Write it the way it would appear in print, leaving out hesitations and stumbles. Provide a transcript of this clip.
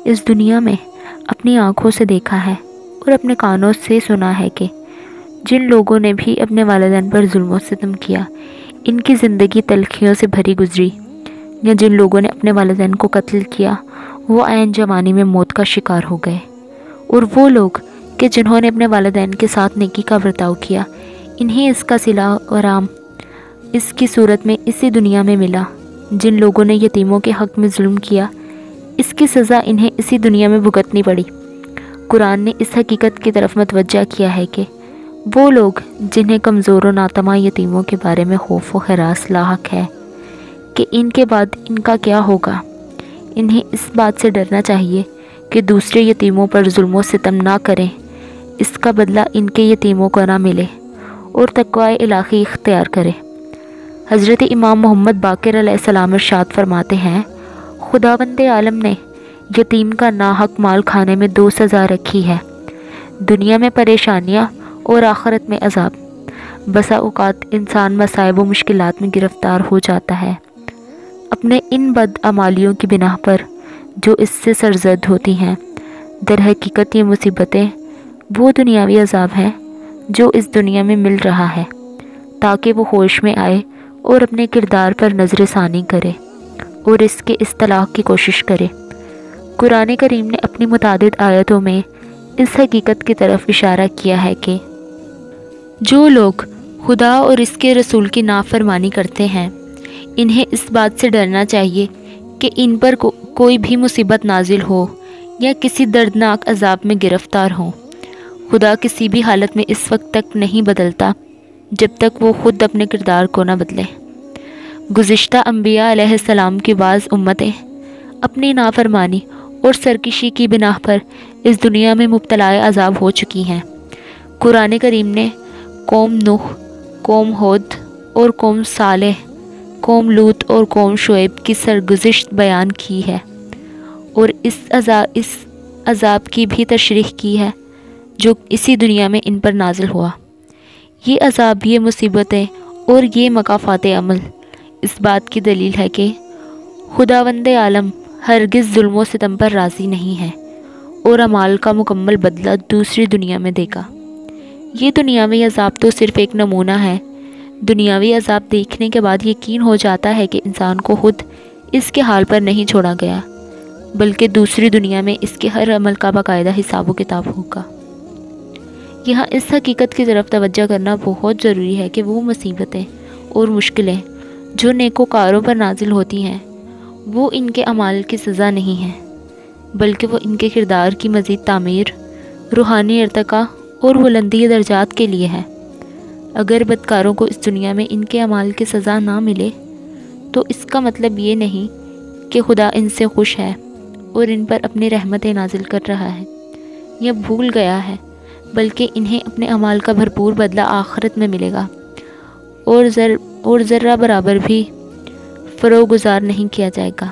اس دنیا میں اپنی آنکھوں سے دیکھا ہے اور اپنے کانوں سے سنا ہے کہ جن لوگوں نے بھی اپنے والدین پر ظلم و ستم کیا ان کی زندگی تلخیوں سے بھری گزری، یا جن لوگوں نے اپنے والدین کو قتل کیا وہ عین جوانی میں موت کا شکار ہو گئے، اور وہ لوگ کہ جنہوں نے اپنے والدین کے ساتھ نیکی کا برتاؤ کیا انہیں اس کا صلہ و رحم اس کی صورت میں اسی دنیا میں ملا۔ جن لوگوں نے یتیموں کے حق میں ظلم کیا اس کی سزا انہیں اسی دنیا میں بھگتنی پڑی۔ قرآن نے اس حقیقت کی طرف متوجہ کیا ہے کہ وہ لوگ جنہیں کمزور و ناتماں یتیموں کے بارے میں خوف و ہراس لاحق ہے کہ ان کے بعد ان کا کیا ہوگا، انہیں اس بات سے ڈرنا چاہیے کہ دوسرے یتیموں پر ظلم و ستم نہ کریں، اس کا بدلہ ان کے یتیموں کو نہ ملے، اور تقوی الہی اختیار کرے۔ حضرت امام محمد باقر علیہ السلام ارشاد فرماتے ہیں، خداوند عالم نے یتیم کا ناحق مال کھانے میں 2 سزا رکھی ہے، دنیا میں پریشانیاں اور آخرت میں عذاب۔ بسا اوقات انسان مصائب و مشکلات میں گرفتار ہو جاتا ہے اپنے ان بدعمالیوں کی بنا پر جو اس سے سرزد ہوتی ہیں۔ در حقیقت یہ مصیبتیں وہ دنیاوی عذاب ہیں جو اس دنیا میں مل رہا ہے تاکہ وہ ہوش میں آئے اور اپنے کردار پر نظر ثانی کرے اور اس کے اصلاح کی کوشش کرے۔ قرآن کریم نے اپنی متعدد آیتوں میں اس حقیقت کی طرف اشارہ کیا ہے کہ جو لوگ خدا اور اس کے رسول کی نافرمانی کرتے ہیں انہیں اس بات سے ڈرنا چاہیے کہ ان پر کوئی بھی مصیبت نازل ہو یا کسی دردناک عذاب میں گرفتار ہوں۔ خدا کسی بھی حالت میں اس وقت تک نہیں بدلتا جب تک وہ خود اپنے کردار کو نہ بدلے۔ گزشتہ انبیاء علیہ السلام کی بعض امتیں اپنی نافرمانی اور سرکشی کی بنا پر اس دنیا میں مبتلا عذاب ہو چکی ہیں۔ قرآن کریم نے قوم نوح، قوم ہود اور قوم صالح، قوم لوط اور قوم شعیب کی سرگزشت بیان کی ہے اور اس عذاب کی بھی تشریح کی ہے جو اسی دنیا میں ان پر نازل ہوا۔ یہ عذاب، یہ مصیبتیں اور یہ مکافات عمل اس بات کی دلیل ہے کہ خداوند عالم ہرگز ظلم و ستم پر راضی نہیں ہے اور اعمال کا مکمل بدلہ دوسری دنیا میں دے گا۔ یہ دنیاوی عذاب تو صرف ایک نمونہ ہے۔ دنیاوی عذاب دیکھنے کے بعد یقین ہو جاتا ہے کہ انسان کو خود اس کے حال پر نہیں چھوڑا گیا بلکہ دوسری دنیا میں اس کے ہر عمل کا باقاعدہ حساب و کتاب ہوگا۔ یہاں اس حقیقت کی طرف توجہ کرنا بہت ضروری ہے کہ وہ مصیبتیں اور مشکلیں جو نیکوکاروں پر نازل ہوتی ہیں وہ ان کے اعمال کی سزا نہیں ہیں بلکہ وہ ان کے کردار کی مزید تعمیر، روحانی ارتقاء اور بلندی درجات کے لیے ہے۔ اگر بدکاروں کو اس دنیا میں ان کے اعمال کی سزا نہ ملے تو اس کا مطلب یہ نہیں کہ خدا ان سے خوش ہے اور ان پر اپنی رحمتیں نازل کر رہا ہے یا بھول گیا ہے، بلکہ انہیں اپنے اعمال کا بھرپور بدلہ آخرت میں ملے گا اور ذرہ برابر بھی فروگزار نہیں کیا جائے گا۔